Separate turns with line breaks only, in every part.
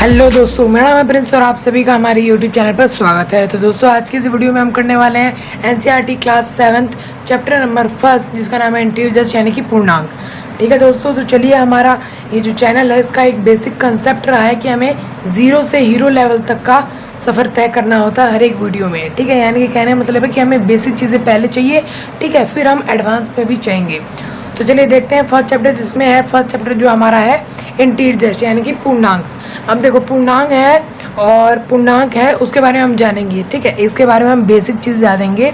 Hello दोस्तों, मेरा नाम है प्रिंस और आप सभी का हमारे यूट्यूब चैनल पर स्वागत है। तो दोस्तों, आज की इस वीडियो में हम करने वाले हैं NCERT class 7th chapter number 1 जिसका नाम है इंटीजर्स यानी कि पूर्णांक। ठीक है दोस्तों, तो चलिए, हमारा ये जो चैनल है इसका एक बेसिक कंसेप्ट रहा है कि हमें 0 से हीरो लेवल तक का सफ़र तय करना होता है हर एक वीडियो में। ठीक है, यानी कि कहने का मतलब है कि हमें बेसिक चीज़ें पहले चाहिए, ठीक है, फिर हम एडवांस पे भी चाहेंगे। तो चलिए देखते हैं फर्स्ट चैप्टर, जिसमें है फर्स्ट चैप्टर जो हमारा है इंटीजर्स यानी कि पूर्णांक। अब देखो, पूर्णांक है और पूर्णांक है उसके बारे में हम जानेंगे। ठीक है, इसके बारे में हम बेसिक चीज़ जानेंगे,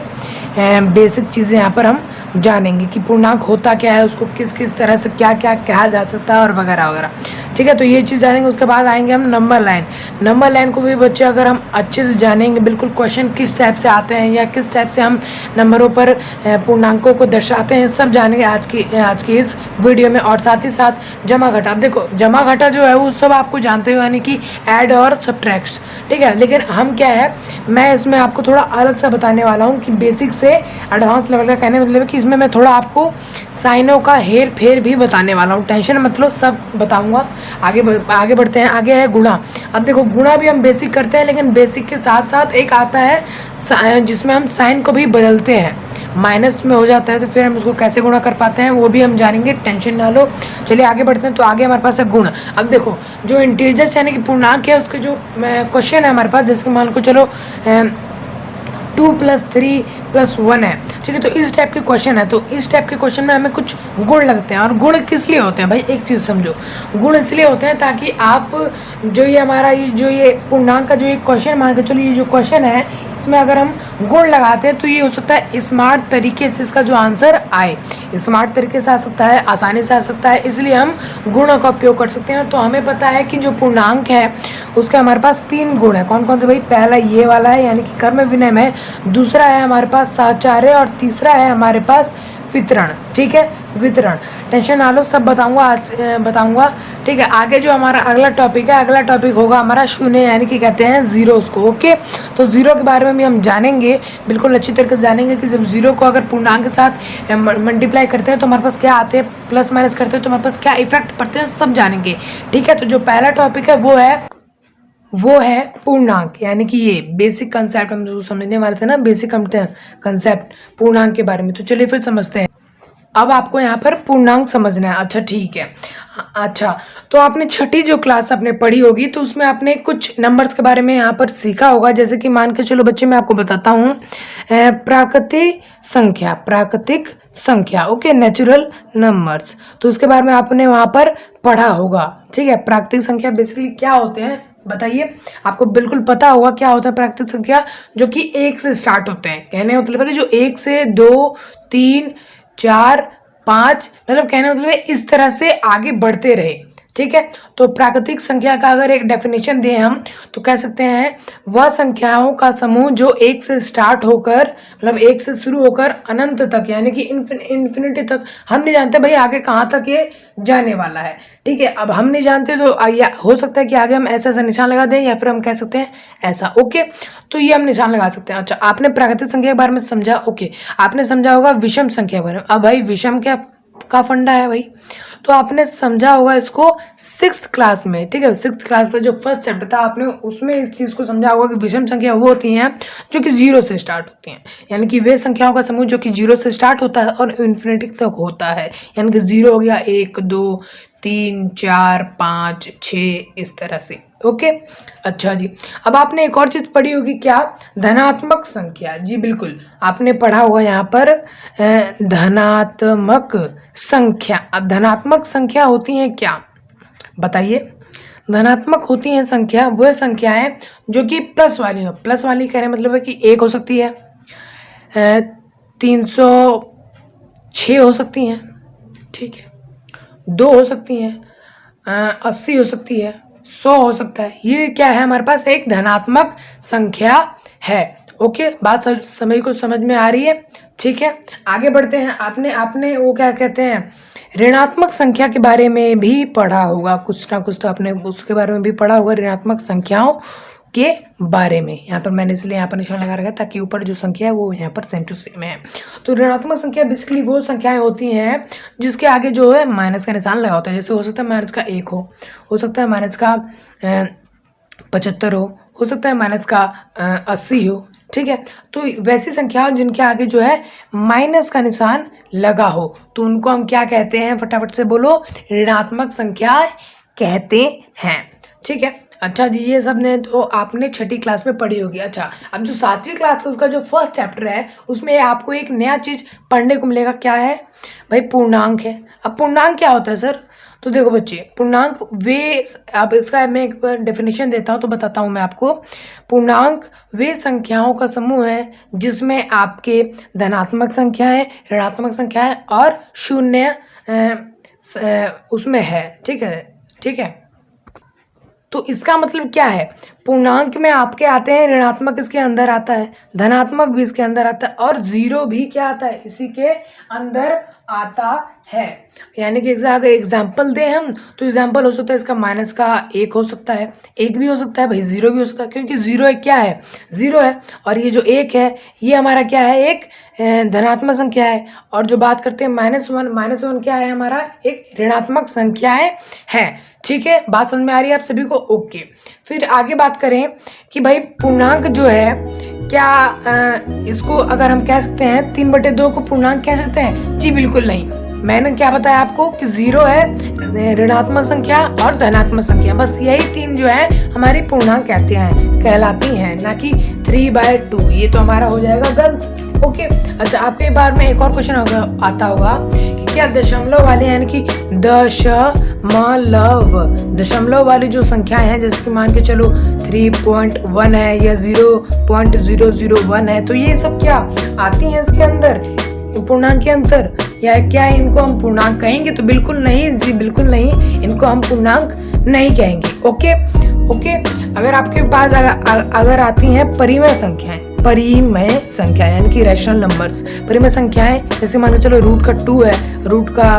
बेसिक चीज़ें यहाँ पर हम जानेंगे कि पूर्णांक होता क्या है, उसको किस किस तरह से क्या क्या कहा जा सकता है और वगैरह वगैरह। ठीक है, तो ये चीज़ जानेंगे। उसके बाद आएंगे हम नंबर लाइन। नंबर लाइन को भी बच्चे अगर हम अच्छे से जानेंगे, बिल्कुल क्वेश्चन किस टाइप से आते हैं या किस टाइप से हम नंबरों पर पूर्णांकों को दर्शाते हैं, सब जानेंगे आज की इस वीडियो में। और साथ ही साथ जमा घटा। अब देखो, जमा घटा जो है वो सब आपको जानते हो, यानी कि ऐड और सब्ट्रैक्ट। ठीक है, लेकिन हम क्या है, मैं इसमें आपको थोड़ा अलग सा बताने वाला हूँ कि बेसिक से एडवांस लेवल का। कहने मतलब है कि इसमें मैं थोड़ा आपको साइनों का हेर फेर भी बताने वाला हूँ। टेंशन मत लो, सब बताऊँगा। आगे बढ़ते हैं। आगे है गुणा। अब देखो, गुणा भी हम बेसिक करते हैं, लेकिन बेसिक के साथ साथ एक आता है जिसमें हम साइन को भी बदलते हैं, माइनस में हो जाता है, तो फिर हम उसको कैसे गुणा कर पाते हैं वो भी हम जानेंगे। टेंशन ना लो, चलिए आगे बढ़ते हैं। तो आगे हमारे पास है गुण। अब देखो, जो इंटीजर्स यानी कि पूर्णांक है, उसके जो क्वेश्चन है हमारे पास, जैसे मान को चलो 2 + 3 + 1 है। ठीक है, तो इस टाइप के क्वेश्चन है, तो इस टाइप के क्वेश्चन में हमें कुछ गुण लगते हैं। और गुण किस लिए होते हैं भाई, एक चीज़ समझो, गुण इसलिए होते हैं ताकि आप जो ये हमारा ये पूर्णांक का जो एक क्वेश्चन मान के चलो, ये जो क्वेश्चन है इसमें अगर हम गुण लगाते हैं तो ये हो सकता है स्मार्ट तरीके से इसका जो आंसर आए, स्मार्ट तरीके से आ सकता है, आसानी से आ सकता है, इसलिए हम गुणों का उपयोग कर सकते हैं। तो हमें पता है कि जो पूर्णांक है उसके हमारे पास 3 गुण है। कौन कौन से भाई? पहला ये वाला है यानी कि कर्म विनिमय है, दूसरा है हमारे पास साहचर्य, और तीसरा है हमारे पास वितरण। ठीक है, वितरण। टेंशन ना लो, सब बताऊंगा आज बताऊंगा। ठीक है, आगे जो हमारा अगला टॉपिक है, अगला टॉपिक होगा हमारा शून्य यानी कि कहते हैं जीरोस को। ओके, तो जीरो के बारे में भी हम जानेंगे, बिल्कुल अच्छी तरीके से जानेंगे कि जब जीरो को अगर पूर्णांक के साथ मल्टीप्लाई करते हैं तो हमारे पास क्या आते हैं, प्लस माइनस करते हैं तो हमारे पास क्या इफेक्ट पड़ते हैं, सब जानेंगे। ठीक है, तो जो पहला टॉपिक है वो है पूर्णांक, यानी कि ये बेसिक कंसेप्ट हम जो समझने वाले थे ना, बेसिक कंसेप्ट पूर्णांक के बारे में। तो चलिए फिर समझते हैं। अब आपको यहाँ पर पूर्णांक समझना है। अच्छा ठीक है। अच्छा, तो आपने छठी जो क्लास आपने पढ़ी होगी तो उसमें आपने कुछ नंबर्स के बारे में यहाँ पर सीखा होगा। जैसे कि मान के चलो बच्चे, मैं आपको बताता हूँ, प्राकृतिक संख्या, ओके, नेचुरल नंबर्स। तो उसके बारे में आपने वहाँ पर पढ़ा होगा। ठीक है, प्राकृतिक संख्या बेसिकली क्या होते हैं बताइए? आपको बिल्कुल पता होगा क्या होता है प्राकृतिक संख्या, जो कि 1 से स्टार्ट होते हैं। कहने का मतलब है कि जो 1 से 2, 3, 4, 5, मतलब कहने का मतलब है इस तरह से आगे बढ़ते रहे। ठीक है, तो प्राकृतिक संख्या का अगर एक डेफिनेशन दें हम तो कह सकते हैं वह संख्याओं का समूह जो 1 से स्टार्ट होकर, मतलब 1 से शुरू होकर अनंत तक, यानी कि इन्फिनिटी तक, हम नहीं जानते भाई आगे कहाँ तक ये जाने वाला है। ठीक है, अब हम नहीं जानते तो हो सकता है कि आगे हम ऐसा निशान लगा दें, या फिर हम कह सकते हैं ऐसा। ओके, तो ये हम निशान लगा सकते हैं। अच्छा, आपने प्राकृतिक संख्या के बारे में समझा। ओके, आपने समझा होगा विषम संख्या के बारे में। अब भाई विषम क्या का फंडा है भाई, तो आपने समझा होगा इसको 6th क्लास में। ठीक है, 6th क्लास का जो फर्स्ट चैप्टर था आपने उसमें इस चीज़ को समझा होगा कि विषम संख्या वो होती हैं जो कि 0 से स्टार्ट होती हैं, यानी कि वे संख्याओं का समूह जो कि 0 से स्टार्ट होता है और इन्फिनिटी तक होता है। यानी कि 0 हो गया 1, 2, 3, 4, 5, 6, इस तरह से। ओके, अच्छा जी। अब आपने एक और चीज़ पढ़ी होगी, क्या? धनात्मक संख्या। जी बिल्कुल, आपने पढ़ा होगा यहाँ पर धनात्मक संख्या। अब धनात्मक संख्या होती हैं क्या बताइए? धनात्मक होती हैं संख्या वह संख्याएं जो कि प्लस वाली हो। प्लस वाली कहने मतलब है कि 1 हो सकती है, 306 हो सकती हैं, ठीक है, 2 हो सकती हैं, 80 हो सकती है, 100 हो सकता है। ये क्या है? हमारे पास एक धनात्मक संख्या है। ओके, बात समझ में आ रही है? ठीक है, आगे बढ़ते हैं। आपने वो क्या कहते हैं, ऋणात्मक संख्या के बारे में भी पढ़ा होगा, कुछ ना कुछ तो आपने उसके बारे में भी पढ़ा होगा, ऋणात्मक संख्याओं के बारे में। यहाँ पर मैंने इसलिए यहाँ पर निशान लगा रखा है ताकि ऊपर जो संख्या है वो यहाँ पर सेम टू सेम है। तो ऋणात्मक संख्या बेसिकली वो संख्याएं होती हैं जिसके आगे जो है माइनस का निशान लगा होता है। जैसे हो सकता है माइनस का 1 हो सकता है माइनस का 75 हो सकता है माइनस का 80 हो, ठीक है। तो वैसी संख्याओं जिनके आगे जो है माइनस का निशान लगा हो तो उनको हम क्या कहते हैं, फटाफट से बोलो, ऋणात्मक संख्या कहते हैं, ठीक है। अच्छा जी, ये सब ने तो आपने छठी क्लास में पढ़ी होगी। अच्छा, अब जो 7वीं क्लास है उसका जो फर्स्ट चैप्टर है उसमें आपको एक नया चीज़ पढ़ने को मिलेगा। क्या है भाई? पूर्णांक है। अब पूर्णांक क्या होता है सर? तो देखो बच्चे, पूर्णांक वे, अब इसका मैं एक बार डेफिनेशन देता हूँ तो बताता हूँ मैं आपको। पूर्णांक वे संख्याओं का समूह है जिसमें आपके धनात्मक संख्याएं, ऋणात्मक संख्याएं और शून्य उसमें है, ठीक है, ठीक है। तो इसका मतलब क्या है? पूर्णांक में आपके आते हैं ऋणात्मक, इसके अंदर आता है, धनात्मक भी इसके अंदर आता है, और जीरो भी क्या आता है? इसी के अंदर आता है। यानी कि अगर एग्जाम्पल दें हम तो एग्जाम्पल हो सकता है इसका माइनस का 1 हो सकता है, 1 भी हो सकता है भाई, 0 भी हो सकता है, क्योंकि 0 एक क्या है? 0 है। और ये जो 1 है ये हमारा क्या है? एक धनात्मक संख्या है। और जो बात करते हैं -1 क्या है? हमारा एक ऋणात्मक संख्याएं है, ठीक है। बात समझ में आ रही है आप सभी को? ओके। फिर आगे बात करें कि भाई पूर्णांक जो है क्या इसको अगर हम कह सकते हैं 3/2 को पूर्णांक कह सकते हैं? जी बिल्कुल नहीं। मैंने क्या बताया आपको कि 0 है, ऋणात्मक संख्या और धनात्मक संख्या, बस यही 3 जो है हमारी पूर्णांक कहलाती हैं, ना कि 3/2। ये तो हमारा हो जाएगा गलत। ओके। अच्छा, आपके बार में एक और क्वेश्चन आता होगा कि क्या दशमलव वाले, यानी कि दशमलव वाली जो संख्याएं हैं, जैसे कि मान के चलो 3.1 है या 0.001 है, तो ये सब क्या आती हैं इसके अंदर, पूर्णांक के अंदर, या क्या इनको हम पूर्णांक कहेंगे? तो बिल्कुल नहीं जी, बिल्कुल नहीं, इनको हम पूर्णांक नहीं कहेंगे। Okay okay. अगर आपके पास अगर आती हैं परिमेय संख्या यानी कि रैशनल नंबर्स, परिमेय संख्याएं, जैसे मान के चलो रूट का 2 है, रूट का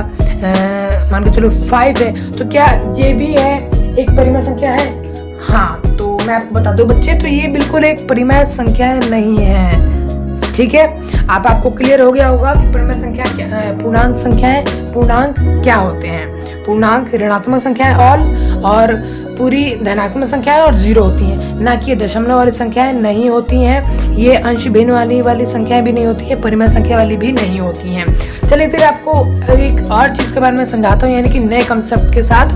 मान के चलो 5 है, तो क्या ये भी है एक परिमेय संख्या है? हाँ, तो मैं आपको बता दूं बच्चे, तो ये बिल्कुल एक परिमेय संख्या नहीं है, ठीक है। आपको क्लियर हो गया होगा कि परिमेय संख्या क्या, पूर्णांक संख्याएं, पूर्णांक क्या होते हैं? पूर्णांक ऋणात्मक संख्याएं और पूरी धनात्मक संख्याएं और 0 होती हैं, ना कि दशमलव वाली संख्याएं नहीं होती हैं, ये अंश भिन्न वाली संख्याएं भी नहीं होती है, परिमेय संख्या वाली भी नहीं होती हैं। चलिए फिर आपको एक और चीज के बारे में समझाता हूँ, यानी कि नए कंसेप्ट के साथ।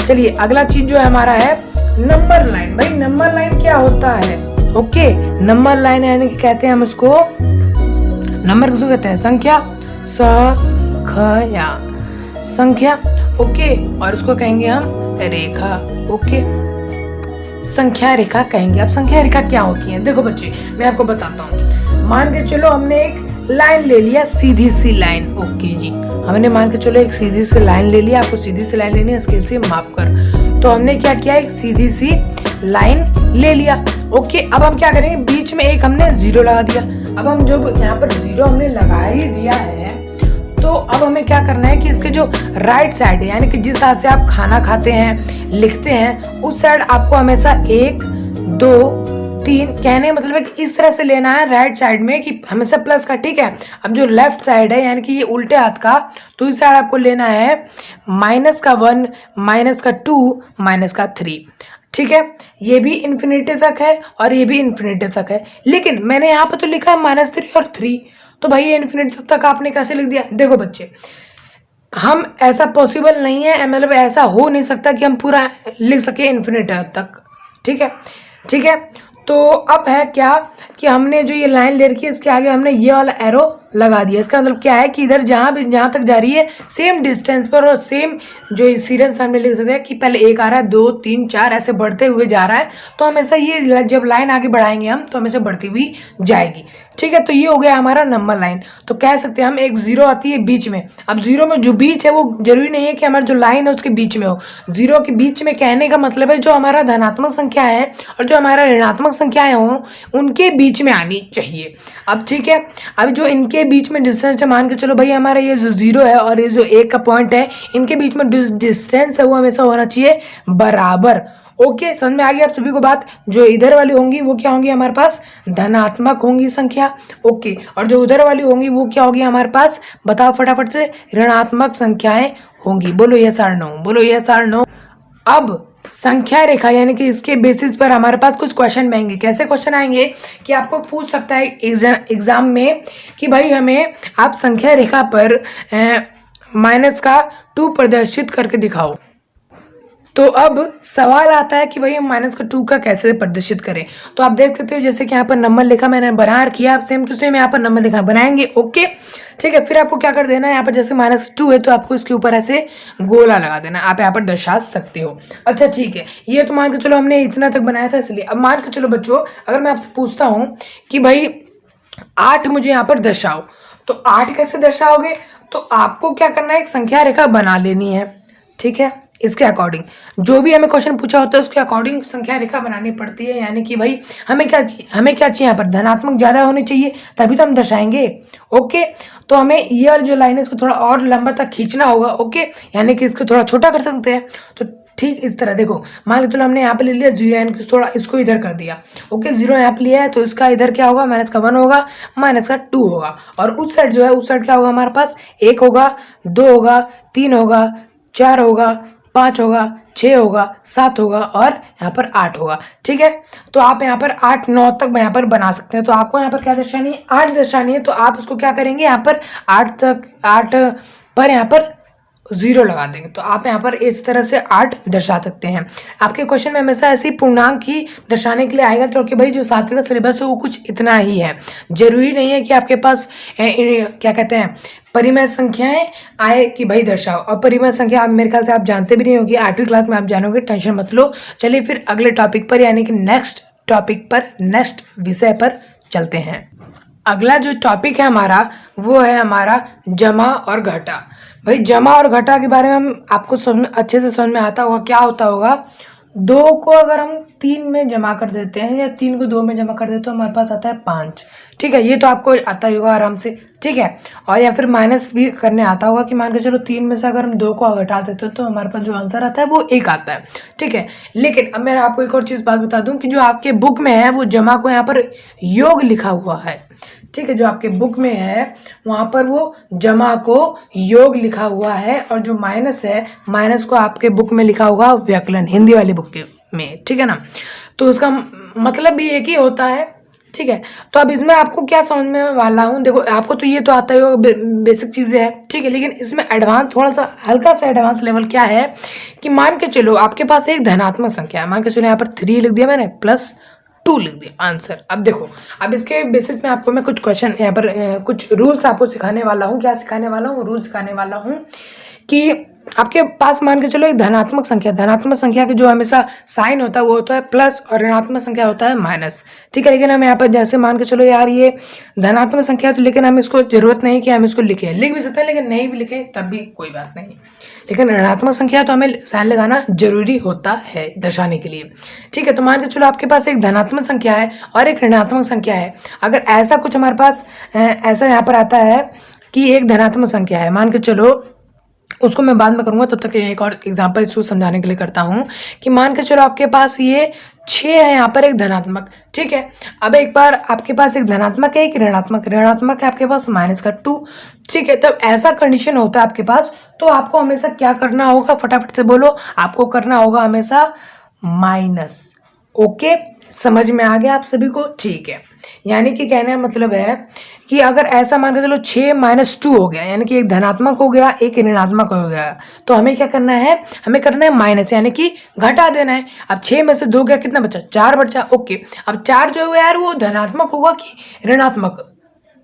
चलिए, अगला चीज जो है हमारा है नंबर लाइन। भाई नंबर लाइन क्या होता है? ओके, नंबर लाइन यानी कि कहते हैं हम उसको, नंबर किसको कहते हैं? संख्या, ओके। और उसको कहेंगे हम रेखा, ओके, संख्या रेखा कहेंगे। अब संख्या रेखा क्या होती है? देखो बच्चे, मैं आपको बताता हूँ। मान के चलो हमने एक लाइन ले लिया, सीधी सी लाइन, ओके जी, हमने मान के चलो एक सीधी सी लाइन ले लिया, आपको सीधी सी लाइन लेनी है, स्केल से माप कर। तो हमने क्या किया? एक सीधी सी लाइन ले लिया, ओके। अब हम क्या करेंगे? बीच में एक हमने 0 लगा दिया। अब हम जो यहाँ पर 0 हमने लगा ही दिया है, तो अब हमें क्या करना है कि इसके जो राइट साइड है, यानी कि जिस हाथ से आप खाना खाते हैं, लिखते हैं, उस साइड आपको हमेशा 1 2 3 कहने मतलब है कि इस तरह से लेना है राइट साइड में, कि हमेशा प्लस का, ठीक है। अब जो लेफ्ट साइड है, यानी कि ये उल्टे हाथ का, तो इस साइड आपको लेना है -1 -2 -3, ठीक है। ये भी इन्फिनिटी तक है और ये भी इन्फिनिटी तक है, लेकिन मैंने यहाँ पे तो लिखा है -3 और 3, तो भाई ये इन्फिनिटी तक आपने कैसे लिख दिया? देखो बच्चे, हम ऐसा पॉसिबल नहीं है, मतलब ऐसा हो नहीं सकता कि हम पूरा लिख सके इन्फिनिटी तक, ठीक है, ठीक है। तो अब है क्या कि हमने जो ये लाइन ले रखी है, इसके आगे हमने ये वाला एरो लगा दिया। इसका मतलब क्या है कि इधर जहाँ तक जा रही है सेम डिस्टेंस पर, और सेम जो सीरीज हमने लिख सकते हैं कि पहले 1 आ रहा है, 2 3 4 ऐसे बढ़ते हुए जा रहा है, तो हमेशा ये जब लाइन आगे बढ़ाएंगे हम तो हमेशा बढ़ती हुई जाएगी, ठीक है। तो ये हो गया हमारा नंबर लाइन। तो कह सकते हैं हम एक 0 आती है बीच में। अब 0 में जो बीच है वो जरूरी नहीं है कि हमारा जो लाइन है उसके बीच में हो। 0 के बीच में कहने का मतलब है जो हमारा धनात्मक संख्या है और जो हमारा ऋणात्मक संख्याएं हो उनके बीच में आनी चाहिए। अब ठीक है, अब जो इनके बीच में डिस्टेंस है, मान के चलो भाई हमारा ये जो 0 है और ये जो 1 का पॉइंट है, इनके बीच में डिस्टेंस है वो हमेशा होना चाहिए बराबर। ओके, समझ में आ गया आप सभी को बात? जो इधर वाली होंगी वो क्या होंगी? हमारे पास धनात्मक होंगी संख्या, ओके। और जो उधर वाली होंगी वो क्या होगी हमारे पास? बताओ फटाफट से, ऋणात्मक संख्याएं होंगी। बोलो यस और नो, बोलो यस और नो। अब संख्या रेखा यानी कि इसके बेसिस पर हमारे पास कुछ क्वेश्चन आएंगे। कैसे क्वेश्चन आएंगे कि आपको पूछ सकता है एग्जाम में कि भाई हमें आप संख्या रेखा पर माइनस का 2 प्रदर्शित करके दिखाओ। तो अब सवाल आता है कि भाई हम माइनस का 2 का कैसे प्रदर्शित करें। तो आप देख सकते हो जैसे कि यहाँ पर नंबर लिखा मैंने बना रखी है, आप सेम टू सेम यहाँ पर नंबर लिखा बनाएंगे। ओके ठीक है, फिर आपको क्या कर देना है, यहाँ पर जैसे -2 है तो आपको इसके ऊपर ऐसे गोला लगा देना, आप यहाँ पर दर्शा सकते हो। अच्छा ठीक है, ये तो मान के चलो हमने इतना तक बनाया था इसलिए। अब मान के चलो बच्चों, अगर मैं आपसे पूछता हूँ कि भाई 8 मुझे यहाँ पर दर्शाओ, तो 8 कैसे दर्शाओगे? तो आपको क्या करना है, एक संख्या रेखा बना लेनी है। ठीक है, इसके अकॉर्डिंग जो भी हमें क्वेश्चन पूछा होता है उसके अकॉर्डिंग संख्या रेखा बनानी पड़ती है। यानी कि भाई हमें क्या चाहिए यहाँ पर, धनात्मक ज़्यादा होनी चाहिए तभी तो हम दर्शाएंगे। ओके, तो हमें ये वाली जो लाइन है इसको थोड़ा और लंबा तक खींचना होगा। ओके, यानी कि इसको थोड़ा छोटा कर सकते हैं। तो ठीक इस तरह देखो, मान लो चलो हमने यहाँ पे ले लिया 0 यानी कि थोड़ा इसको इधर कर दिया। ओके, 0 यहाँ पे लिया है तो इसका इधर क्या होगा, माइनस का 1 होगा, माइनस का 2 होगा। और उस साइड जो है, उस साइड क्या होगा हमारे पास, 1 होगा, 2 होगा, 3 होगा, 4 होगा, 5 होगा, 6 होगा, 7 होगा और यहाँ पर 8 होगा। ठीक है, तो आप यहाँ पर 8 9 तक यहाँ पर बना सकते हैं। तो आपको यहाँ पर क्या दर्शानी है, 8 दर्शानी है। तो आप उसको क्या करेंगे, यहाँ पर 8 पर यहाँ पर 0 लगा देंगे। तो आप यहाँ पर इस तरह से 8 दर्शा सकते हैं। आपके क्वेश्चन में हमेशा ऐसी पूर्णांक ही दर्शाने के लिए आएगा, क्योंकि भाई जो 7वीं का सिलेबस है वो कुछ इतना ही है। जरूरी नहीं है कि आपके पास क्या कहते हैं परिमेय संख्याएं आए कि भाई दर्शाओ। और परिमेय संख्या आप मेरे ख्याल से आप जानते भी नहीं होगी, 8वीं क्लास में आप जानोगे, टेंशन मत लो। चलिए फिर अगले टॉपिक पर यानी कि नेक्स्ट टॉपिक पर, नेक्स्ट विषय पर चलते हैं। अगला जो टॉपिक है हमारा वो है हमारा जमा और घटा। भाई जमा और घटा के बारे में हम आपको अच्छे से समझ में आता होगा। क्या होता होगा, 2 को अगर हम 3 में जमा कर देते हैं या 3 को 2 में जमा कर देते हैं तो हमारे पास आता है 5। ठीक है, ये तो आपको आता ही होगा आराम से। ठीक है, और या फिर माइनस भी करने आता होगा कि मान के चलो 3 में से अगर हम 2 को घटा देते हैं तो हमारे पास जो आंसर आता है वो 1 आता है। ठीक है, लेकिन अब मैं आपको एक और चीज़ बात बता दूं कि जो आपके बुक में है वो जमा को यहाँ पर योग लिखा हुआ है। ठीक है, जो आपके बुक में है वहाँ पर वो जमा को योग लिखा हुआ है, और जो माइनस है, माइनस को आपके बुक में लिखा होगा व्यकलन, हिंदी वाली बुक में। ठीक है ना, तो उसका मतलब भी एक ही होता है। ठीक है, तो अब इसमें आपको क्या समझ में वाला हूँ, देखो आपको तो ये तो आता ही होगा, बेसिक चीज़ें हैं। ठीक है, लेकिन इसमें एडवांस थोड़ा सा हल्का सा एडवांस लेवल क्या है कि मान के चलो आपके पास एक धनात्मक संख्या है, मान के चलो यहाँ पर 3 लिख दिया मैंने, +2 लिख दिया आंसर। अब देखो, अब इसके बेसिस में आपको मैं कुछ क्वेश्चन यहाँ पर कुछ रूल्स आपको सिखाने वाला हूँ। क्या सिखाने वाला हूँ, रूल सिखाने वाला हूँ कि आपके पास मान के चलो एक धनात्मक संख्या के जो हमेशा साइन होता है वो होता है प्लस, और ऋणात्मक संख्या होता है माइनस। ठीक है, लेकिन हम यहाँ पर जैसे मान के चलो यार ये धनात्मक संख्या है, तो लेकिन हम इसको जरूरत नहीं कि हम इसको लिख भी सकते हैं, लेकिन नहीं भी लिखें तब भी कोई बात नहीं। लेकिन ऋणात्मक संख्या तो हमें साइन लगाना जरूरी होता है दर्शाने के लिए। ठीक है, तो मान के चलो आपके पास एक धनात्मक संख्या है और एक ऋणात्मक संख्या है। अगर ऐसा कुछ हमारे पास ऐसा यहाँ पर आता है कि एक धनात्मक संख्या है, मान के चलो, उसको मैं बाद में करूँगा, तब तक एक और एग्जांपल इसको समझाने के लिए करता हूँ कि मान के चलो आपके पास ये 6 है यहाँ पर एक धनात्मक। ठीक है, अब एक बार आपके पास एक धनात्मक है एक ऋणात्मक है आपके पास -2। ठीक है, तब ऐसा कंडीशन होता है आपके पास, तो आपको हमेशा क्या करना होगा, फटाफट से बोलो, आपको करना होगा हमेशा माइनस। ओके, समझ में आ गया आप सभी को? ठीक है, यानी कि कहने का मतलब है कि अगर ऐसा मान के चलो 6 - 2 हो गया, यानी कि एक धनात्मक हो गया एक ऋणात्मक हो गया, तो हमें क्या करना है, हमें करना है माइनस, यानी कि घटा देना है। अब 6 में से 2 गया, कितना बचा, 4 बचा। ओके, अब 4 जो है यार वो धनात्मक होगा कि ऋणात्मक?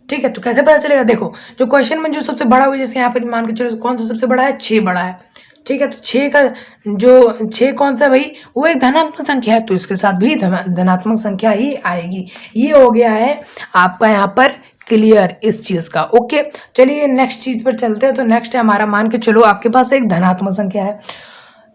ठीक है, तो कैसे पता चलेगा, देखो जो क्वेश्चन में जो सबसे बड़ा हुआ, जैसे यहाँ पे मान के चलो कौन सा सबसे बड़ा है, 6 बड़ा है। ठीक है, तो 6 का जो 6 कौन सा भाई, वो एक धनात्मक संख्या है, तो इसके साथ भी धनात्मक संख्या ही आएगी। ये हो गया है आपका यहाँ पर क्लियर इस चीज़ का। ओके, चलिए नेक्स्ट चीज़ पर चलते हैं। तो नेक्स्ट है हमारा, मान के चलो आपके पास एक धनात्मक संख्या है,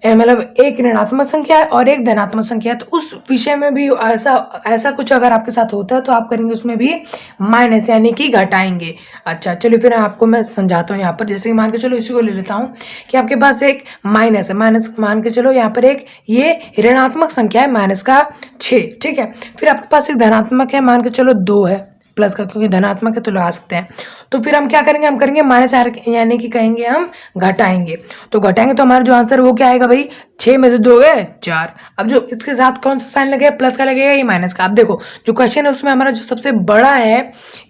मतलब एक ऋणात्मक संख्या है और एक धनात्मक संख्या है। तो उस विषय में भी ऐसा कुछ अगर आपके साथ होता है तो आप करेंगे उसमें भी माइनस, यानी कि घटाएंगे। अच्छा चलिए फिर आपको मैं समझाता हूँ यहाँ पर। जैसे कि मान के चलो इसी को ले लेता हूँ कि आपके पास एक माइनस है, माइनस मान के चलो यहाँ पर एक ये ऋणात्मक संख्या है -6। ठीक है, फिर आपके पास एक धनात्मक है, मान के चलो 2 है प्लस का, क्योंकि धनात्मक है तो लगा सकते हैं। तो फिर हम क्या करेंगे, हम करेंगे माइनस, यानी कि कहेंगे हम घटाएंगे। तो घटाएंगे तो हमारा जो आंसर वो क्या आएगा भाई, 6 में से 2 गए 4। अब जो इसके साथ कौन सा साइन लगेगा, प्लस का लगेगा या माइनस का। अब देखो जो क्वेश्चन है उसमें हमारा जो सबसे बड़ा है,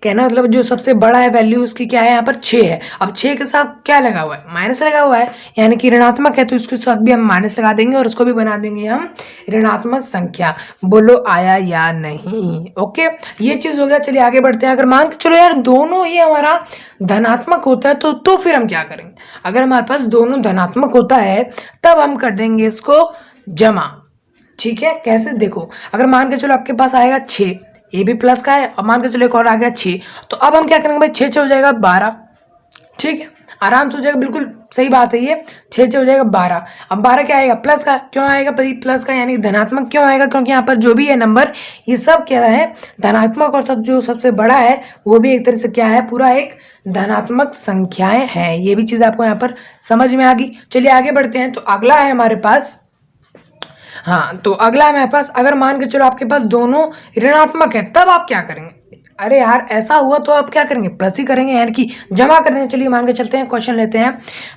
कहना मतलब जो सबसे बड़ा है वैल्यू उसकी क्या है, यहाँ पर 6 है। अब 6 के साथ क्या लगा हुआ है, माइनस लगा हुआ है, यानी कि ऋणात्मक है, तो इसके साथ भी हम माइनस लगा देंगे और इसको भी बना देंगे हम ऋणात्मक संख्या। बोलो आया या नहीं। ओके, ये चीज हो गया। चलिए आगे बढ़ते हैं। अगर मान के चलो यार दोनों ही हमारा धनात्मक होता है तो फिर हम क्या करेंगे। अगर हमारे पास दोनों धनात्मक होता है तब हम कर देंगे इसको जमा। ठीक है, कैसे देखो, अगर मान के चलो आपके पास आएगा 6, ये भी प्लस का है, और मान के चलो एक और आ गया 6, तो अब हम क्या करेंगे भाई, 6 हो जाएगा 12। ठीक है, आराम से हो जाएगा, बिल्कुल सही बात है ये। 6 हो जाएगा 12। अब 12 क्या आएगा, प्लस का। क्यों आएगा भाई प्लस का, यानी धनात्मक क्यों आएगा, क्योंकि यहाँ पर जो भी है नंबर ये सब क्या है, धनात्मक, और सब जो सबसे बड़ा है वो भी एक तरह से क्या है, पूरा एक धनात्मक संख्याएं हैं। ये भी चीज आपको यहाँ पर समझ में आ गई। चलिए आगे बढ़ते हैं। तो अगला है हमारे पास, हाँ तो अगला है हमारे पास, अगर मान के चलो आपके पास दोनों ऋणात्मक है तब आप क्या करेंगे। अरे यार ऐसा हुआ तो आप क्या करेंगे, प्लस ही करेंगे, यानी कि जमा कर देंगे। चलिए मान के चलते हैं, क्वेश्चन लेते हैं।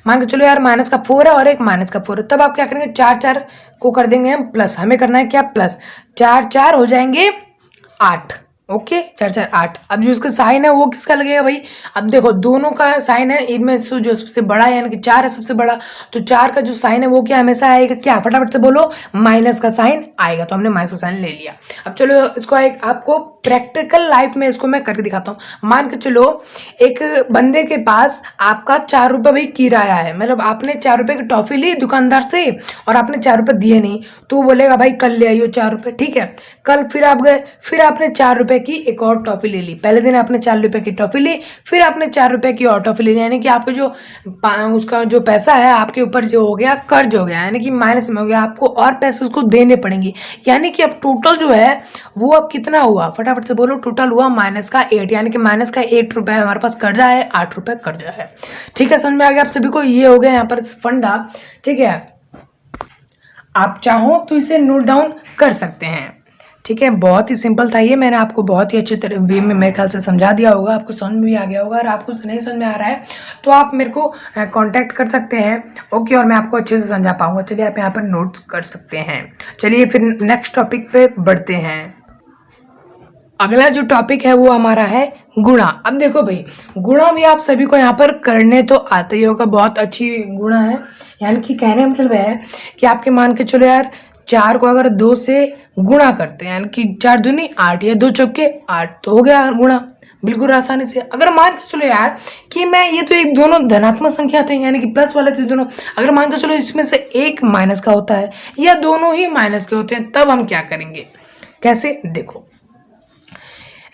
मान के चलो यार माइनस का 4 है और एक माइनस का 4 है, तब आप क्या करेंगे, 4 को कर देंगे हम प्लस। हमें करना है क्या, प्लस। 4 हो जाएंगे 8। ओके, 4 8। अब जो इसका साइन है वो किसका लगेगा भाई, अब देखो दोनों का साइन है, इनमें से जो सबसे बड़ा है यानी कि 4 है सबसे बड़ा, तो 4 का जो साइन है वो क्या हमेशा आएगा, क्या फटाफट से बोलो, माइनस का साइन आएगा। तो हमने माइनस का साइन ले लिया। अब चलो इसको एक आपको प्रैक्टिकल लाइफ में इसको मैं करके दिखाता हूँ। मान के चलो एक बंदे के पास आपका 4 रुपये भाई किराया है, मतलब आपने 4 रुपये की टॉफी ली दुकानदार से और आपने 4 रुपये दिए नहीं, तो वो बोलेगा भाई कल ले आइयो 4 रुपये। ठीक है, कल फिर आप गए, फिर आपने 4 रुपये की एक और टॉफी ले ली। पहले दिन आपने 4 रुपये की टॉफी ली, फिर आपने 4 रुपये की और टॉफी ले ली, यानी कि आपके जो उसका जो पैसा है आपके ऊपर जो हो गया कर्ज हो गया, यानी कि माइनस में हो गया, आपको और पैसे उसको देने पड़ेंगे। यानी कि अब टोटल जो है वो अब कितना हुआ, फटाफट से बोलो, टोटल हुआ माइनस का 8, यानी कि माइनस का 8 रुपये हमारे पास कर्जा है, 8 रुपये कर्जा है। ठीक है, समझ में आ गया आप सभी को। ये हो गया यहाँ पर फंडा। ठीक है, आप चाहो तो इसे नोट डाउन कर सकते हैं। ठीक है, बहुत ही सिंपल था ये, मैंने आपको बहुत ही अच्छे तरह वे में मेरे ख्याल से समझा दिया होगा, आपको समझ में भी आ गया होगा। और आपको नहीं समझ में आ रहा है तो आप मेरे को कांटेक्ट कर सकते हैं। ओके, और मैं आपको अच्छे से समझा पाऊंगा। चलिए आप यहाँ पर नोट्स कर सकते हैं। चलिए फिर नेक्स्ट टॉपिक पे बढ़ते हैं। अगला जो टॉपिक है वो हमारा है गुणा। अब देखो भाई, गुणा भी आप सभी को यहाँ पर करने तो आता ही होगा, बहुत अच्छी गुणा है। यानी कि कहने मतलब है कि आपके मान के चलो यार 4 को अगर 2 से गुणा करते हैं, यानी कि 4 दूनी 8 या 2 चौके 8, तो हो गया गुणा बिल्कुल आसानी से। अगर मान के चलो यार कि मैं ये तो एक दोनों धनात्मक संख्या थे, यानी कि प्लस वाले थे दोनों, अगर मान के चलो इसमें से एक माइनस का होता है या दोनों ही माइनस के होते हैं, तब हम क्या करेंगे, कैसे देखो।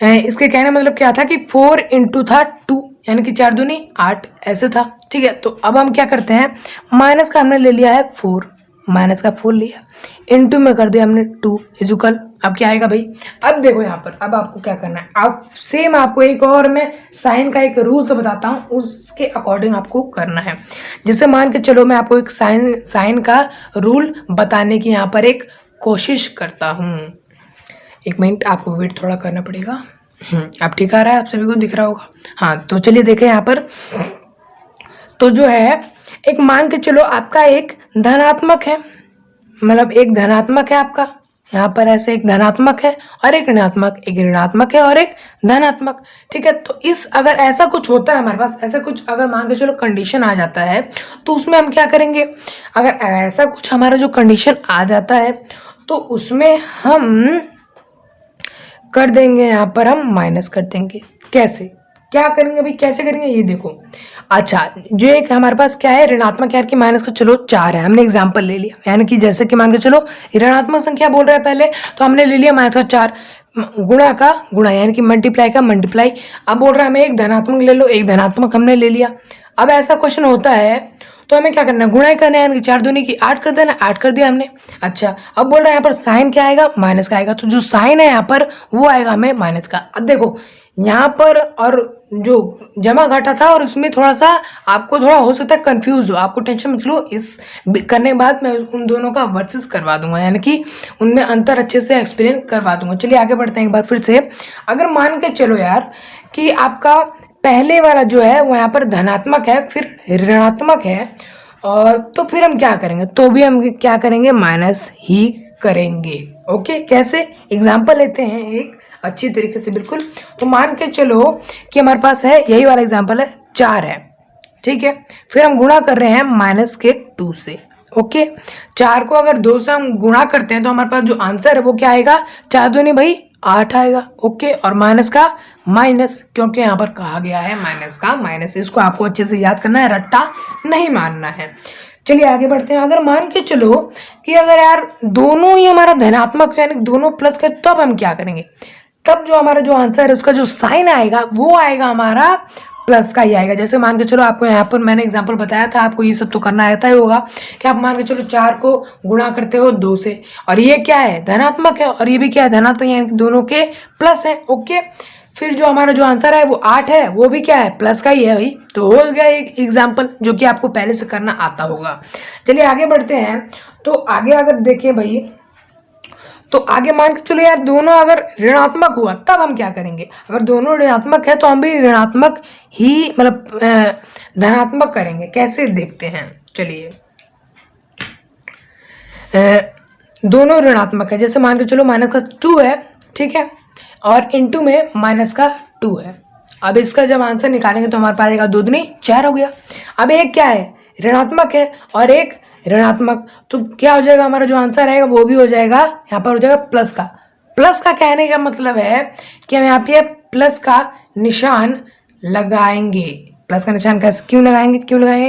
इसके कहने मतलब क्या था कि 4 इंटू था 2, यानी कि 4 दूनी 8 ऐसे था। ठीक है, तो अब हम क्या करते हैं, माइनस का हमने ले लिया है 4, माइनस का 4 लिया, इंटू में कर दिया हमने 2 इजुकल। अब क्या आएगा भाई, अब देखो यहाँ पर, अब आपको क्या करना है, आप सेम आपको एक और मैं साइन का एक रूल से बताता हूँ, उसके अकॉर्डिंग आपको करना है। जैसे मान के चलो मैं आपको एक साइन का रूल बताने की यहाँ पर एक कोशिश करता हूँ। एक मिनट, आपको वेट थोड़ा करना पड़ेगा। अब ठीक आ रहा है, आप सभी को दिख रहा होगा। हाँ तो चलिए देखें यहाँ पर, तो जो है एक मान के चलो आपका एक धनात्मक है, मतलब एक धनात्मक है आपका, यहाँ पर ऐसे एक धनात्मक है और एक ऋणात्मक, एक ऋणात्मक है और एक धनात्मक। ठीक है, तो इस अगर ऐसा कुछ होता है हमारे पास, ऐसा कुछ अगर मान के चलो कंडीशन आ जाता है, तो उसमें हम क्या करेंगे, अगर ऐसा कुछ हमारा जो कंडीशन आ जाता है तो उसमें हम कर देंगे, यहाँ पर हम माइनस कर देंगे। कैसे, क्या करेंगे भाई, कैसे करेंगे ये देखो। अच्छा, जो एक हमारे पास क्या है ऋणात्मक, यानी कि माइनस का चलो 4 है, हमने एग्जांपल ले लिया, यानी कि जैसे कि मान के चलो ऋणात्मक संख्या बोल रहे हैं पहले, तो हमने ले लिया माइनस का 4, गुणा का गुणा, यानी कि मल्टीप्लाई का मल्टीप्लाई। अब बोल रहा है हमें एक धनात्मक ले लो, एक धनात्मक हमने ले लिया। अब ऐसा क्वेश्चन होता है तो हमें क्या करना है, गुणा ही करना है, यानी कि 4 दूनी की 8 कर देना, 8 कर दिया हमने। अच्छा, अब बोल रहा है यहाँ पर साइन क्या आएगा, माइनस का आएगा, तो जो साइन है यहाँ पर वो आएगा हमें माइनस का। अब देखो यहाँ पर और जो जमा घटा था और उसमें थोड़ा सा आपको थोड़ा हो सकता है कंफ्यूज हो, आपको टेंशन मत लो, इस करने के बाद मैं उन दोनों का वर्सेस करवा दूंगा, यानी कि उनमें अंतर अच्छे से एक्सप्लेन करवा दूंगा। चलिए आगे बढ़ते हैं एक बार फिर से। अगर मान के चलो यार कि आपका पहले वाला जो है वो यहाँ पर धनात्मक है, फिर ऋणात्मक है, और तो फिर हम क्या करेंगे, तो भी हम क्या करेंगे, माइनस ही करेंगे। ओके, कैसे, एग्जाम्पल लेते हैं एक अच्छी तरीके से बिल्कुल। तो मान के चलो कि हमारे पास है यही वाला एग्जाम्पल है, 4 है, ठीक है। फिर हम गुणा कर रहे हैं माइनस के 2 से। ओके, 4 को अगर 2 से हम गुणा करते हैं तो हमारे पास जो आंसर है वो क्या आएगा, 4 दूनी भाई 8 आएगा। ओके, और माइनस का माइनस, क्योंकि यहाँ पर कहा गया है माइनस का माइनस, इसको आपको अच्छे से याद करना है, रट्टा नहीं मानना है। चलिए आगे बढ़ते हैं। अगर मान के चलो कि अगर यार दोनों ही हमारा धनात्मक यानी दोनों प्लस का, तब हम क्या करेंगे, तब जो हमारा जो आंसर है उसका जो साइन आएगा वो आएगा हमारा प्लस का ही आएगा। जैसे मान के चलो आपको यहाँ पर मैंने एग्जांपल बताया था, आपको ये सब तो करना आता ही होगा कि आप मान के चलो 4 को गुणा करते हो 2 से, और ये क्या है, धनात्मक है, और ये भी क्या है, धनात्मक, यानी दोनों के प्लस है। ओके, फिर जो हमारा जो आंसर है वो 8 है, वो भी क्या है, प्लस का ही है भाई। तो हो गया एक एग्जाम्पल जो कि आपको पहले से करना आता होगा। चलिए आगे बढ़ते हैं। तो आगे अगर देखें भाई, तो आगे मान के चलो यार दोनों अगर ऋणात्मक हुआ तब हम क्या करेंगे, अगर दोनों ऋणात्मक है तो हम भी ऋणात्मक ही मतलब धनात्मक करेंगे। कैसे देखते हैं, चलिए दोनों ऋणात्मक है, जैसे मान के चलो माइनस का 2 है, ठीक है, और इनटू में माइनस का 2 है। अब इसका जब आंसर निकालेंगे तो हमारे पास आएगा 2 दूनी 4 हो गया। अब एक क्या है, ऋणात्मक है और एक ऋणात्मक, तो क्या हो जाएगा, हमारा जो आंसर आएगा वो भी हो जाएगा, यहाँ पर हो जाएगा प्लस का। प्लस का कहने का मतलब है कि हम यहाँ पे प्लस का निशान लगाएंगे। प्लस का निशान कैसे, क्यों लगाएंगे,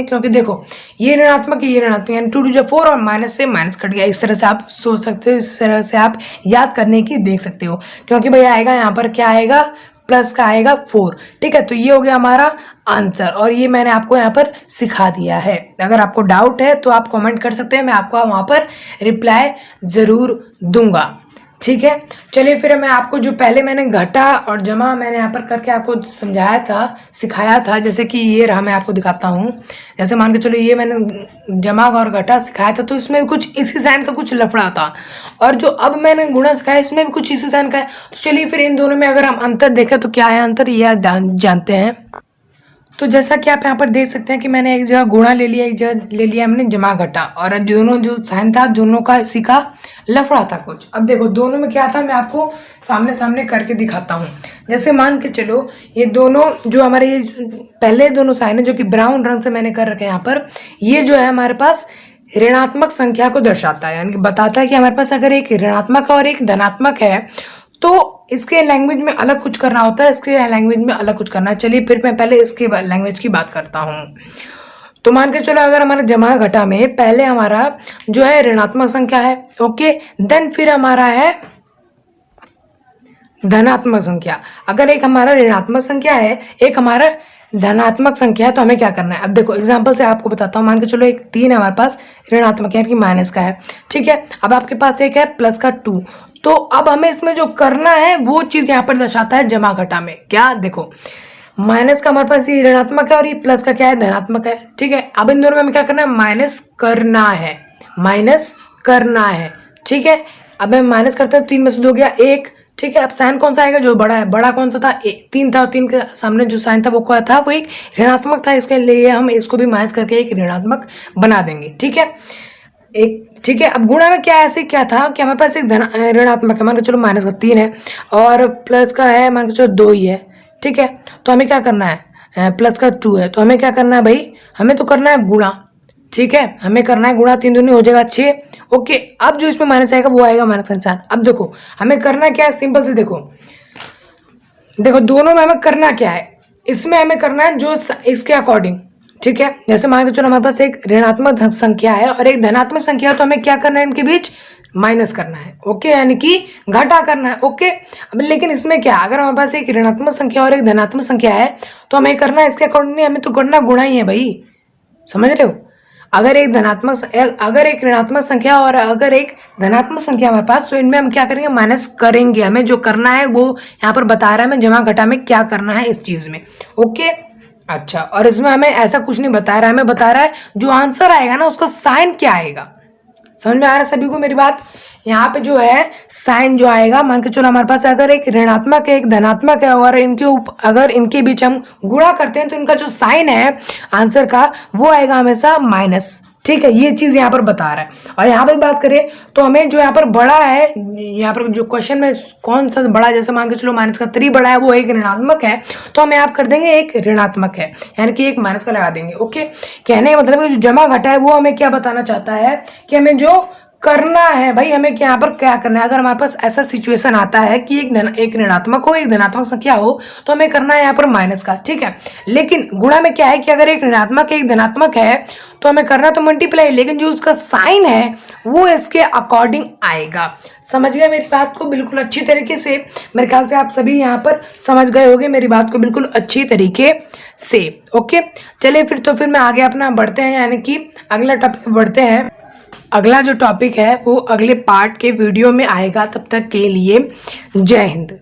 क्योंकि देखो ये ऋणात्मक है, ये ऋणात्मक, यानी 2 2 4 और माइनस से माइनस कट गया। इस तरह से आप सोच सकते हो, इस तरह से आप याद करने की देख सकते हो, क्योंकि भैया आएगा यहाँ पर क्या आएगा, प्लस का आएगा 4, ठीक है। तो ये हो गया हमारा आंसर, और ये मैंने आपको यहाँ पर सिखा दिया है। अगर आपको डाउट है तो आप कमेंट कर सकते हैं, मैं आपको वहाँ पर रिप्लाई ज़रूर दूंगा, ठीक है। चलिए फिर मैं आपको जो पहले मैंने घटा और जमा मैंने यहाँ पर करके आपको समझाया था, सिखाया था, जैसे कि ये रहा, मैं आपको दिखाता हूँ। जैसे मान के चलो ये मैंने जमा और घटा सिखाया था, तो इसमें भी कुछ इसी साइन का कुछ लफड़ा था, और जो अब मैंने गुणा सिखाया इसमें भी कुछ इसी साइन का है। तो चलिए फिर इन दोनों में अगर हम अंतर देखें तो क्या है अंतर, ये जानते हैं। तो जैसा कि आप यहाँ पर देख सकते हैं कि मैंने एक जगह गुणा ले लिया, एक जगह ले लिया हमने जमा घटा, और दोनों जो साइन था दोनों का इसी का लफड़ा था कुछ। अब देखो दोनों में क्या था, मैं आपको सामने सामने करके दिखाता हूँ। जैसे मान के चलो ये दोनों जो हमारे ये पहले दोनों साइन है जो कि ब्राउन रंग से मैंने कर रखे हैं यहाँ पर, ये जो है हमारे पास ऋणात्मक संख्या को दर्शाता है, यानी कि बताता है कि हमारे पास अगर एक ऋणात्मक और एक धनात्मक है तो इसके लैंग्वेज में अलग कुछ करना होता है, इसके लैंग्वेज में अलग कुछ करना है। चलिए फिर मैं पहले इसके लैंग्वेज की बात करता हूँ। तो मान के चलो अगर हमारा जमा घटा में पहले हमारा जो है ऋणात्मक संख्या है, ओके, देन फिर हमारा है धनात्मक संख्या। अगर एक हमारा ऋणात्मक संख्या है, एक हमारा धनात्मक संख्या है, तो हमें क्या करना है। अब देखो एग्जांपल से आपको बताता हूँ। मान के चलो एक 3 हमारे पास ऋणात्मक यानी कि माइनस का है, ठीक है। अब आपके पास एक है प्लस का 2, तो अब हमें इसमें जो करना है वो चीज़ यहाँ पर दर्शाता है जमा घटा में। क्या, देखो माइनस का हमारे पास ये ऋणात्मक है और ये प्लस का क्या है, धनात्मक है, ठीक है। अब इन दोनों में हमें क्या करना है, माइनस करना है, ठीक है। अब मैं माइनस करता हूँ, 3 में से 2 गया 1, ठीक है। अब साइन कौन सा आएगा, जो बड़ा है, बड़ा कौन सा था, 3 था, और 3 के सामने जो साइन था वो क्या था, वो एक ऋणात्मक था, इसके लिए हम इसको भी माइनस करके एक ऋणात्मक बना देंगे, ठीक है, एक, ठीक है। अब गुणा में क्या ऐसे क्या था कि हमारे पास एक ऋणात्मक है, मान के चलो माइनस का 3 है, और प्लस का है मान के चलो 2 ही है, ठीक है। तो हमें क्या करना है, प्लस का 2 है, तो हमें क्या करना है भाई, हमें तो करना है गुणा, ठीक है, हमें करना है गुणा, 3 दूनी हो जाएगा 6, ओके। अब जो इसमें माइनस आएगा वो आएगा माइनस का निशान। अब देखो हमें करना क्या है, सिंपल से देखो दोनों में हमें करना क्या है, इसमें हमें करना है जो इसके अकॉर्डिंग, ठीक है। जैसे मान के चलो हमारे पास एक ऋणात्मक संख्या है और एक धनात्मक संख्या है, तो हमें क्या करना है, इनके बीच माइनस करना है, ओके, यानी कि घटा करना है, ओके। अब लेकिन इसमें क्या, अगर हमारे पास एक ऋणात्मक संख्या और एक धनात्मक संख्या है तो हमें करना है इसके अकॉर्डिंग नहीं, हमें तो करना गुणा ही है भाई, समझ रहे हो। अगर एक ऋणात्मक संख्या और अगर एक धनात्मक संख्या हमारे पास, तो इनमें हम क्या करेंगे, माइनस करेंगे। हमें जो करना है वो यहाँ पर बता रहा है, हमें जमा घटा में क्या करना है इस चीज में, ओके। अच्छा, और इसमें हमें ऐसा कुछ नहीं बता रहा है, हमें बता रहा है जो आंसर आएगा ना उसका साइन क्या आएगा, समझ में आ रहा है सभी को मेरी बात। यहाँ पे जो है साइन जो आएगा, मान के चलो हमारे पास अगर एक ऋणात्मक है एक धनात्मक है और अगर इनके बीच हम गुणा करते हैं तो इनका जो साइन है आंसर का वो आएगा हमेशा माइनस। ठीक है, ये चीज यहाँ पर बता रहा है। और यहाँ पर बात करें तो हमें जो यहाँ पर बड़ा है, यहाँ पर जो क्वेश्चन में कौन सा बड़ा, जैसे मान के चलो माइनस का 3 बड़ा है, वो एक ऋणात्मक है, तो हम यहाँ कर देंगे एक ऋणात्मक है, यानी कि एक माइनस का लगा देंगे। ओके, कहने का मतलब है जो जमा घटा है वो हमें क्या बताना चाहता है कि हमें जो करना है भाई, हमें यहाँ पर क्या करना है। अगर हमारे पास ऐसा सिचुएशन आता है कि एक ऋणात्मक हो एक धनात्मक संख्या हो तो हमें करना है यहाँ पर माइनस का। ठीक है, लेकिन गुणा में क्या है कि अगर एक ऋणात्मक एक धनात्मक है तो हमें करना तो मल्टीप्लाई, लेकिन जो उसका साइन है वो इसके अकॉर्डिंग आएगा। समझ गए मेरी बात को बिल्कुल अच्छी तरीके से। मेरे ख्याल से आप सभी यहाँ पर समझ गए होंगे मेरी बात को बिल्कुल अच्छी तरीके से। ओके, चलिए फिर मैं आगे अपना बढ़ते हैं, यानी कि अगला टॉपिक बढ़ते हैं। अगला जो टॉपिक है वो अगले पार्ट के वीडियो में आएगा। तब तक के लिए जय हिंद।